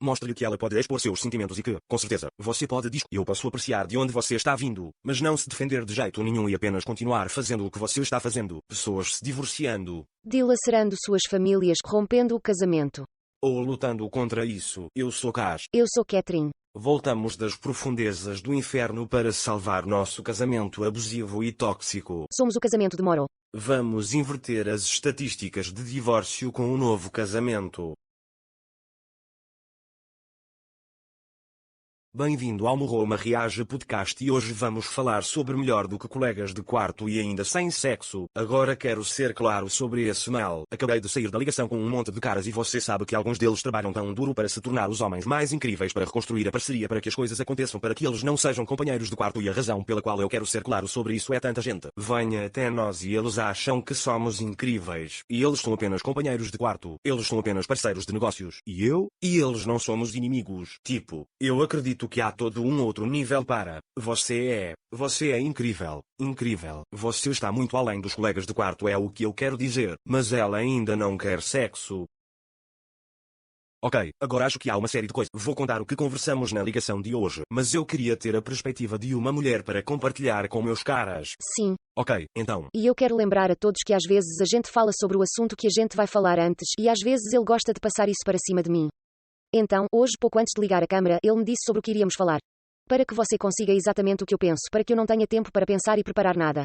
Mostre-lhe que ela pode expor seus sentimentos e que, com certeza, você pode eu posso apreciar de onde você está vindo, mas não se defender de jeito nenhum e apenas continuar fazendo o que você está fazendo. Pessoas se divorciando. Dilacerando suas famílias, rompendo o casamento. Ou lutando contra isso. Eu sou Cass. Eu sou Catherine. Voltamos das profundezas do inferno para salvar nosso casamento abusivo e tóxico. Somos o casamento de Moro. Vamos inverter as estatísticas de divórcio com um novo casamento. Bem-vindo ao Morro Mariage Podcast e hoje vamos falar sobre melhor do que colegas de quarto e ainda sem sexo. Agora quero ser claro sobre esse mal. Acabei de sair da ligação com um monte de caras e você sabe que alguns deles trabalham tão duro para se tornar os homens mais incríveis, para reconstruir a parceria, para que as coisas aconteçam, para que eles não sejam companheiros de quarto, e a razão pela qual eu quero ser claro sobre isso é tanta gente venha até nós e eles acham que somos incríveis. E eles são apenas companheiros de quarto. Eles são apenas parceiros de negócios. E eles não somos inimigos. Tipo, eu acredito que há todo um outro nível para. Você é incrível. Incrível. Você está muito além dos colegas de quarto, é o que eu quero dizer. Mas ela ainda não quer sexo. Ok, agora acho que há uma série de coisas. Vou contar o que conversamos na ligação de hoje, mas eu queria ter a perspectiva de uma mulher para compartilhar com meus caras. Sim. Ok, então. E eu quero lembrar a todos que às vezes a gente fala sobre o assunto que a gente vai falar antes, e às vezes ele gosta de passar isso para cima de mim. Então, hoje, pouco antes de ligar a câmera, ele me disse sobre o que iríamos falar. Para que você consiga exatamente o que eu penso, para que eu não tenha tempo para pensar e preparar nada.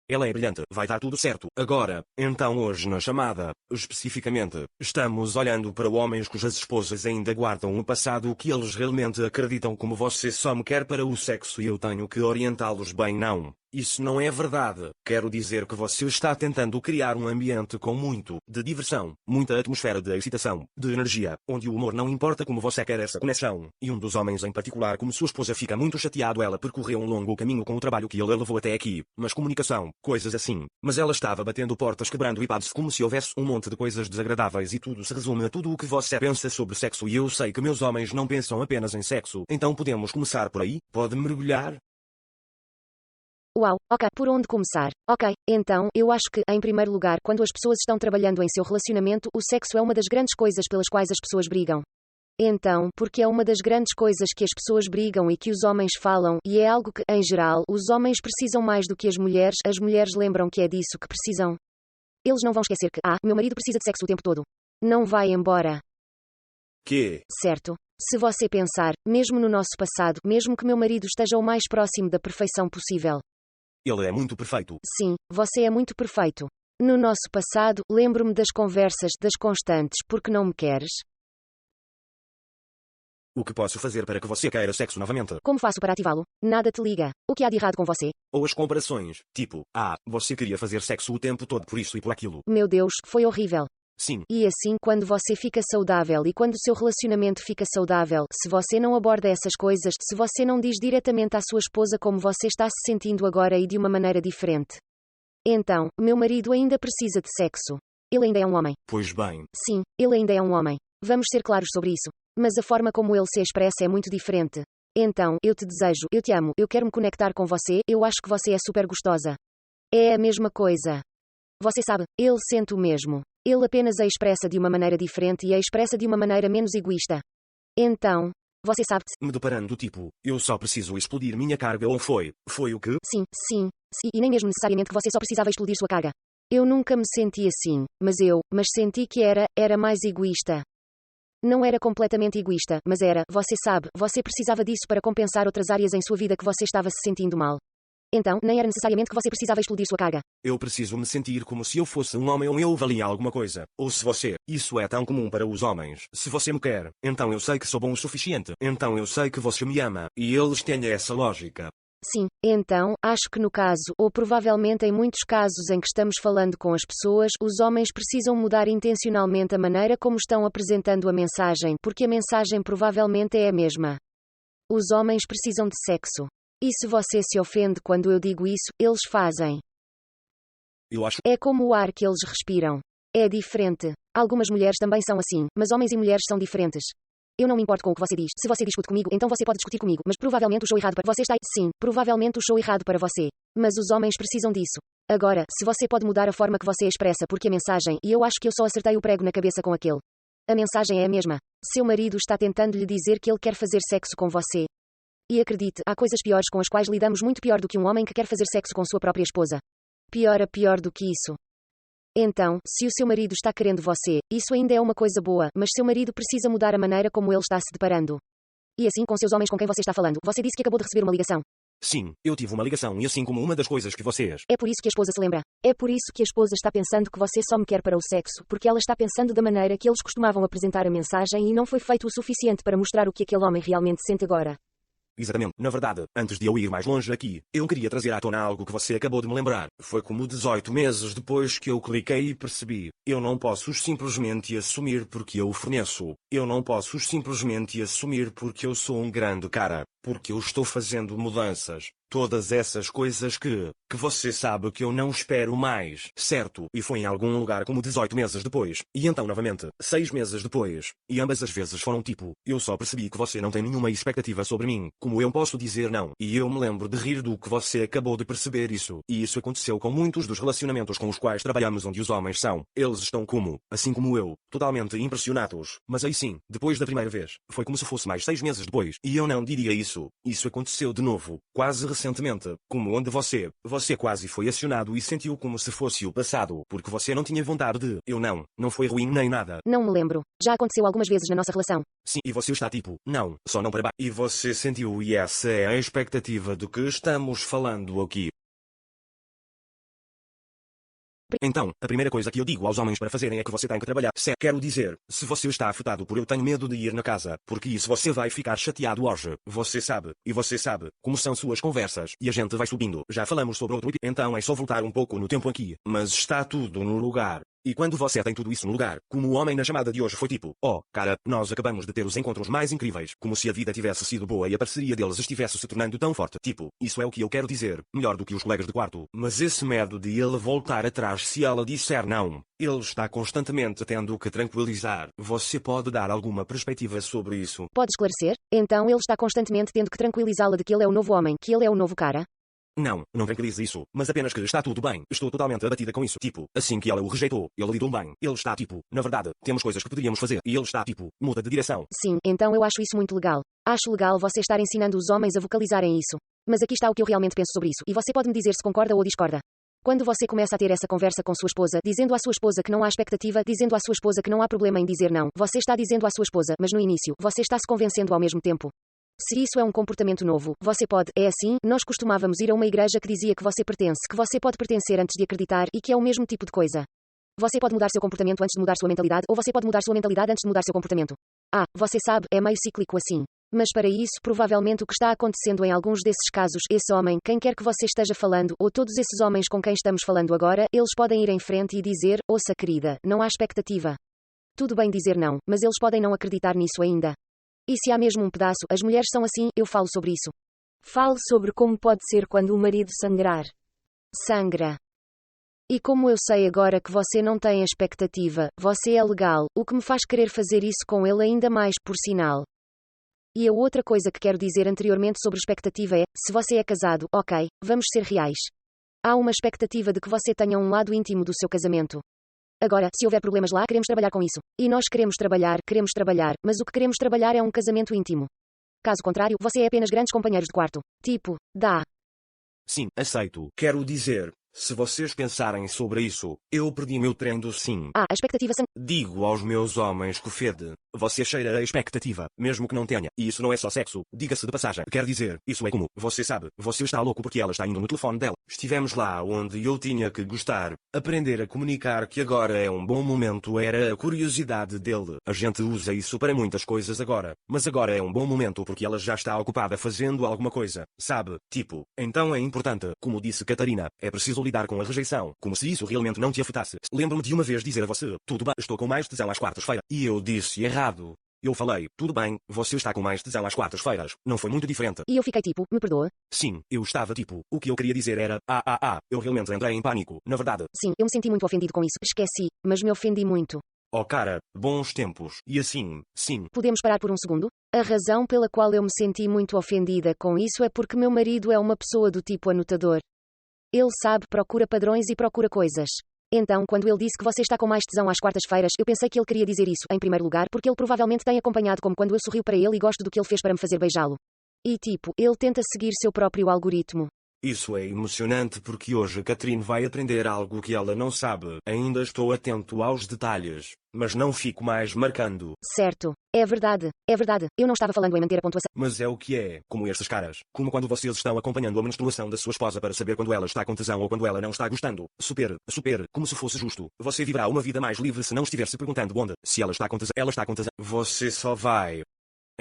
Ela é brilhante, vai dar tudo certo. Agora, então hoje na chamada, especificamente, estamos olhando para homens cujas esposas ainda guardam o passado que eles realmente acreditam como você só me quer para o sexo e eu tenho que orientá-los bem. Não. Isso não é verdade. Quero dizer que você está tentando criar um ambiente com muito de diversão, muita atmosfera de excitação, de energia, onde o humor não importa como você quer essa conexão. E um dos homens em particular, como sua esposa, fica muito chateado. Ela percorreu um longo caminho com o trabalho que ele levou até aqui, mas comunicação, coisas assim. Mas ela estava batendo portas, quebrando iPads como se houvesse um monte de coisas desagradáveis e tudo se resume a tudo o que você pensa sobre sexo e eu sei que meus homens não pensam apenas em sexo. Então podemos começar por aí? Pode mergulhar? Uau, ok, por onde começar? Ok, então, eu acho que, em primeiro lugar, quando as pessoas estão trabalhando em seu relacionamento, o sexo é uma das grandes coisas pelas quais as pessoas brigam. Então, porque é uma das grandes coisas que as pessoas brigam e que os homens falam, e é algo que, em geral, os homens precisam mais do que as mulheres lembram que é disso que precisam. Eles não vão esquecer que, meu marido precisa de sexo o tempo todo. Não vai embora. Que? Certo. Se você pensar, mesmo no nosso passado, mesmo que meu marido esteja o mais próximo da perfeição possível. Ele é muito perfeito. Sim, você é muito perfeito. No nosso passado, lembro-me das conversas, das constantes, porque não me queres? O que posso fazer para que você queira sexo novamente? Como faço para ativá-lo? Nada te liga. O que há de errado com você? Ou as comparações, tipo, você queria fazer sexo o tempo todo por isso e por aquilo. Meu Deus, foi horrível. Sim. E assim, quando você fica saudável e quando o seu relacionamento fica saudável, se você não aborda essas coisas, se você não diz diretamente à sua esposa como você está se sentindo agora e de uma maneira diferente. Então, meu marido ainda precisa de sexo. Ele ainda é um homem. Pois bem. Sim, ele ainda é um homem. Vamos ser claros sobre isso. Mas a forma como ele se expressa é muito diferente. Então, eu te desejo, eu te amo, eu quero me conectar com você, eu acho que você é super gostosa. É a mesma coisa. Você sabe, ele sente o mesmo. Ele apenas a expressa de uma maneira diferente e a expressa de uma maneira menos egoísta. Então, você sabe-te. Me deparando tipo, eu só preciso explodir minha carga ou foi o que? Sim. E nem mesmo necessariamente que você só precisava explodir sua carga. Eu nunca me senti assim, mas senti que era mais egoísta. Não era completamente egoísta, mas era, você sabe, você precisava disso para compensar outras áreas em sua vida que você estava se sentindo mal. Então, nem era necessariamente que você precisava explodir sua carga. Eu preciso me sentir como se eu fosse um homem ou eu valia alguma coisa. Ou se você, isso é tão comum para os homens. Se você me quer, então eu sei que sou bom o suficiente. Então eu sei que você me ama. E eles têm essa lógica. Sim, então, acho que no caso, ou provavelmente em muitos casos em que estamos falando com as pessoas, os homens precisam mudar intencionalmente a maneira como estão apresentando a mensagem, porque a mensagem provavelmente é a mesma. Os homens precisam de sexo. E se você se ofende quando eu digo isso, eles fazem. Eu acho. É como o ar que eles respiram. É diferente. Algumas mulheres também são assim, mas homens e mulheres são diferentes. Eu não me importo com o que você diz. Se você discute comigo, então você pode discutir comigo, mas provavelmente o show errado para você está. Sim, provavelmente o show errado para você. Mas os homens precisam disso. Agora, se você pode mudar a forma que você expressa porque a mensagem, e eu acho que eu só acertei o prego na cabeça com aquele. A mensagem é a mesma. Seu marido está tentando lhe dizer que ele quer fazer sexo com você. E acredite, há coisas piores com as quais lidamos muito pior do que um homem que quer fazer sexo com sua própria esposa. Pior do que isso. Então, se o seu marido está querendo você, isso ainda é uma coisa boa, mas seu marido precisa mudar a maneira como ele está se deparando. E assim com seus homens com quem você está falando, você disse que acabou de receber uma ligação. Sim, eu tive uma ligação e assim como uma das coisas que vocês... É por isso que a esposa se lembra. É por isso que a esposa está pensando que você só me quer para o sexo, porque ela está pensando da maneira que eles costumavam apresentar a mensagem e não foi feito o suficiente para mostrar o que aquele homem realmente sente agora. Exatamente. Na verdade, antes de eu ir mais longe aqui, eu queria trazer à tona algo que você acabou de me lembrar. Foi como 18 meses depois que eu cliquei e percebi. Eu não posso simplesmente assumir porque eu o forneço. Eu não posso simplesmente assumir porque eu sou um grande cara. Porque eu estou fazendo mudanças. Todas essas coisas que você sabe que eu não espero mais, certo? E foi em algum lugar como 18 meses depois. E então novamente, 6 meses depois. E ambas as vezes foram tipo, eu só percebi que você não tem nenhuma expectativa sobre mim. Como eu posso dizer não? E eu me lembro de rir do que você acabou de perceber isso. E isso aconteceu com muitos dos relacionamentos com os quais trabalhamos onde os homens são. Eles estão como, assim como eu, totalmente impressionados. Mas aí sim, depois da primeira vez, foi como se fosse mais 6 meses depois. E eu não diria isso. Isso aconteceu de novo, quase recentemente, como onde você quase foi acionado e sentiu como se fosse o passado, porque você não tinha vontade de, não foi ruim nem nada. Não me lembro. Já aconteceu algumas vezes na nossa relação. Sim, e você está tipo, não, só não para baixo. E você sentiu e essa é a expectativa do que estamos falando aqui. Então, a primeira coisa que eu digo aos homens para fazerem é que você tem que trabalhar. Quero dizer, se você está afetado por eu tenho medo de ir na casa, porque isso você vai ficar chateado hoje. Você sabe, e você sabe, como são suas conversas, e a gente vai subindo. Já falamos sobre outro então é só voltar um pouco no tempo aqui, mas está tudo no lugar. E quando você tem tudo isso no lugar, como o homem na chamada de hoje foi tipo, oh, cara, nós acabamos de ter os encontros mais incríveis, como se a vida tivesse sido boa e a parceria deles estivesse se tornando tão forte. Tipo, isso é o que eu quero dizer, melhor do que os colegas de quarto. Mas esse medo de ele voltar atrás se ela disser não, ele está constantemente tendo que tranquilizar. Você pode dar alguma perspectiva sobre isso? Pode esclarecer? Então ele está constantemente tendo que tranquilizá-la de que ele é o novo homem, que ele é o novo cara? Não tranquilize isso, mas apenas que está tudo bem. Estou totalmente abatida com isso. Tipo, assim que ela o rejeitou, ele lidou bem. Ele está tipo, na verdade, temos coisas que poderíamos fazer. E ele está tipo, muda de direção. Sim, então eu acho isso muito legal. Acho legal você estar ensinando os homens a vocalizarem isso. Mas aqui está o que eu realmente penso sobre isso, e você pode me dizer se concorda ou discorda. Quando você começa a ter essa conversa com sua esposa, dizendo à sua esposa que não há expectativa, dizendo à sua esposa que não há problema em dizer não, você está dizendo à sua esposa, mas no início, você está se convencendo ao mesmo tempo. Se isso é um comportamento novo, você pode, é assim, nós costumávamos ir a uma igreja que dizia que você pertence, que você pode pertencer antes de acreditar e que é o mesmo tipo de coisa. Você pode mudar seu comportamento antes de mudar sua mentalidade, ou você pode mudar sua mentalidade antes de mudar seu comportamento. Ah, você sabe, é meio cíclico assim. Mas para isso, provavelmente o que está acontecendo em alguns desses casos, esse homem, quem quer que você esteja falando, ou todos esses homens com quem estamos falando agora, eles podem ir em frente e dizer, ouça querida, não há expectativa. Tudo bem dizer não, mas eles podem não acreditar nisso ainda. E se há mesmo um pedaço, as mulheres são assim, eu falo sobre isso. Fale sobre como pode ser quando o marido sangrar. Sangra. E como eu sei agora que você não tem expectativa, você é legal, o que me faz querer fazer isso com ele ainda mais, por sinal. E a outra coisa que quero dizer anteriormente sobre expectativa é, se você é casado, ok, vamos ser reais. Há uma expectativa de que você tenha um lado íntimo do seu casamento. Agora, se houver problemas lá, queremos trabalhar com isso. E nós queremos trabalhar, mas o que queremos trabalhar é um casamento íntimo. Caso contrário, você é apenas grandes companheiros de quarto. Tipo, dá. Sim, aceito. Quero dizer, se vocês pensarem sobre isso, eu perdi meu trem do sim. Ah, a expectativa Digo aos meus homens que fede. Você cheira a expectativa, mesmo que não tenha. E isso não é só sexo, diga-se de passagem. Quer dizer, isso é como, você sabe, você está louco porque ela está indo no telefone dela. Estivemos lá onde eu tinha que gostar. Aprender a comunicar que agora é um bom momento era a curiosidade dele. A gente usa isso para muitas coisas agora. Mas agora é um bom momento porque ela já está ocupada fazendo alguma coisa. Sabe? Tipo, então é importante, como disse Catarina, é preciso lidar com a rejeição. Como se isso realmente não te afetasse. Lembro-me de uma vez dizer a você, tudo bem, estou com mais tesão às quartas-feiras. E eu disse errado. Eu falei, tudo bem, você está com mais tesão às quartas-feiras. Não foi muito diferente. E eu fiquei tipo, me perdoa? Sim, eu estava tipo, o que eu queria dizer era, eu realmente entrei em pânico, na verdade. Sim, eu me senti muito ofendido com isso. Esqueci, mas me ofendi muito. Oh cara, bons tempos. E assim, sim. Podemos parar por um segundo? A razão pela qual eu me senti muito ofendida com isso é porque meu marido é uma pessoa do tipo anotador. Ele sabe, procura padrões e procura coisas. Então, quando ele disse que você está com mais tesão às quartas-feiras, eu pensei que ele queria dizer isso, em primeiro lugar, porque ele provavelmente tem acompanhado como quando eu sorrio para ele e gosto do que ele fez para me fazer beijá-lo. E tipo, ele tenta seguir seu próprio algoritmo. Isso é emocionante porque hoje Catherine vai aprender algo que ela não sabe. Ainda estou atento aos detalhes, mas não fico mais marcando. Certo. É verdade. É verdade. Eu não estava falando em manter a pontuação. Mas é o que é, como estes caras. Como quando vocês estão acompanhando a menstruação da sua esposa para saber quando ela está com tesão ou quando ela não está gostando. Super, como se fosse justo. Você viverá uma vida mais livre se não estiver se perguntando onde. Se ela está com tesão, ela está com tesão. Você só vai.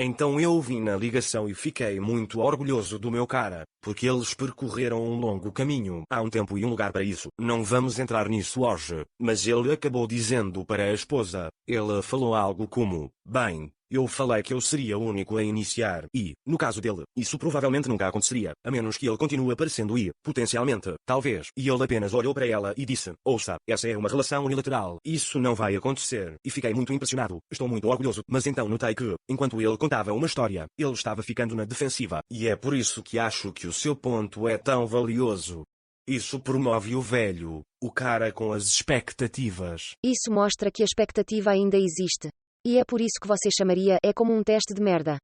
Então eu vim na ligação e fiquei muito orgulhoso do meu cara, porque eles percorreram um longo caminho. Há um tempo e um lugar para isso. Não vamos entrar nisso hoje, mas ele acabou dizendo para a esposa. Ele falou algo como, bem, eu falei que eu seria o único a iniciar e, no caso dele, isso provavelmente nunca aconteceria, a menos que ele continue aparecendo e, potencialmente, talvez. E ele apenas olhou para ela e disse, ouça, essa é uma relação unilateral, isso não vai acontecer. E fiquei muito impressionado, estou muito orgulhoso, mas então notei que, enquanto ele contava uma história, ele estava ficando na defensiva. E é por isso que acho que o seu ponto é tão valioso. Isso promove o velho, o cara com as expectativas. Isso mostra que a expectativa ainda existe. E é por isso que você chamaria é como um teste de merda.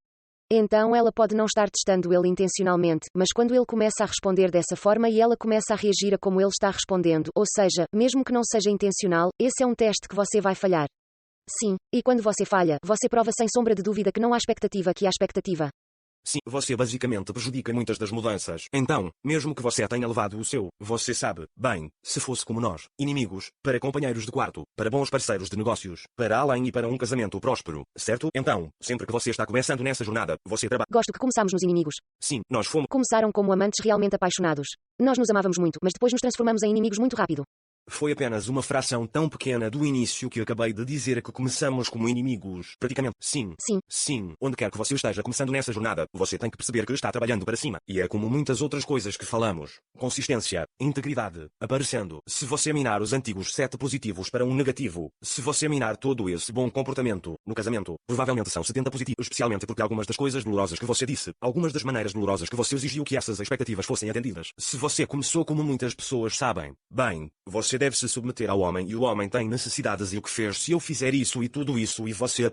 Então ela pode não estar testando ele intencionalmente, mas quando ele começa a responder dessa forma e ela começa a reagir a como ele está respondendo, ou seja, mesmo que não seja intencional, esse é um teste que você vai falhar. Sim, e quando você falha, você prova sem sombra de dúvida que não há expectativa que há expectativa. Sim, você basicamente prejudica muitas das mudanças. Então, mesmo que você tenha levado o seu, você sabe, bem, se fosse como nós, inimigos, para companheiros de quarto, para bons parceiros de negócios, para além e para um casamento próspero, certo? Então, sempre que você está começando nessa jornada, você trabalha. Gosto que começámos nos inimigos. Sim, nós fomos. Começaram como amantes realmente apaixonados. Nós nos amávamos muito, mas depois nos transformamos em inimigos muito rápido. Foi apenas uma fração tão pequena do início que acabei de dizer que começamos como inimigos. Praticamente. Sim. Sim. Sim. Onde quer que você esteja começando nessa jornada, você tem que perceber que está trabalhando para cima. E é como muitas outras coisas que falamos. Consistência. Integridade. Aparecendo. Se você minar os antigos 7 positivos para um negativo, se você minar todo esse bom comportamento, no casamento, provavelmente são 70 positivos. Especialmente porque algumas das coisas dolorosas que você disse, algumas das maneiras dolorosas que você exigiu que essas expectativas fossem atendidas. Se você começou como muitas pessoas sabem, bem, você deve se submeter ao homem e o homem tem necessidades e o que fez se eu fizer isso e tudo isso e você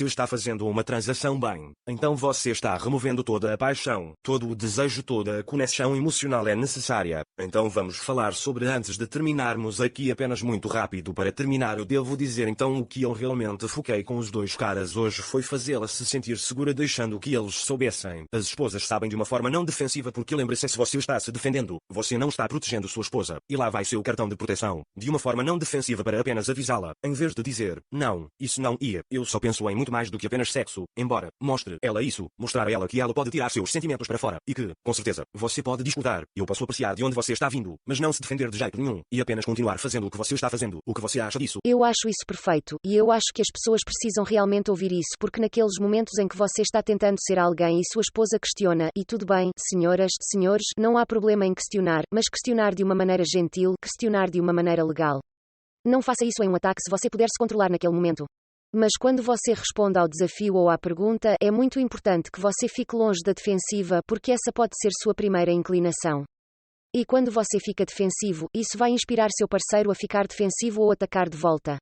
está fazendo uma transação bem. Então você está removendo toda a paixão, todo o desejo, toda a conexão emocional é necessária. Então vamos falar sobre antes de terminarmos aqui apenas muito rápido para terminar eu devo dizer então o que eu realmente foquei com os dois caras hoje foi fazê-la se sentir segura deixando que eles soubessem. As esposas sabem de uma forma não defensiva porque lembre-se se você está se defendendo, você não está protegendo sua esposa e lá vai seu cartão de proteção. De uma forma não defensiva para apenas avisá-la, em vez de dizer, não, isso não ia, eu só penso em muito mais do que apenas sexo, embora, mostre ela isso, mostrar a ela que ela pode tirar seus sentimentos para fora, e que, com certeza, você pode discordar, eu posso apreciar de onde você está vindo, mas não se defender de jeito nenhum, e apenas continuar fazendo o que você está fazendo, o que você acha disso. Eu acho isso perfeito, e eu acho que as pessoas precisam realmente ouvir isso porque naqueles momentos em que você está tentando ser alguém e sua esposa questiona, e tudo bem, senhoras, senhores, não há problema em questionar, mas questionar de uma maneira gentil, questionar de uma maneira legal. Não faça isso em um ataque se você puder se controlar naquele momento. Mas quando você responde ao desafio ou à pergunta, é muito importante que você fique longe da defensiva porque essa pode ser sua primeira inclinação. E quando você fica defensivo, isso vai inspirar seu parceiro a ficar defensivo ou atacar de volta.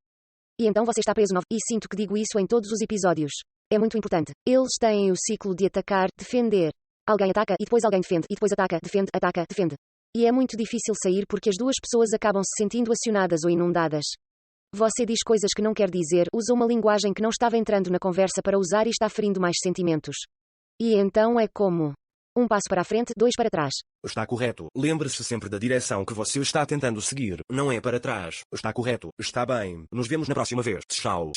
E então você está preso e sinto que digo isso em todos os episódios. É muito importante. Eles têm o ciclo de atacar, defender. Alguém ataca e depois alguém defende e depois ataca, defende. E é muito difícil sair porque as duas pessoas acabam se sentindo acionadas ou inundadas. Você diz coisas que não quer dizer, usa uma linguagem que não estava entrando na conversa para usar e está ferindo mais sentimentos. E então é como um passo para a frente, 2 para trás. Está correto. Lembre-se sempre da direção que você está tentando seguir. Não é para trás. Está correto. Está bem. Nos vemos na próxima vez. Tchau.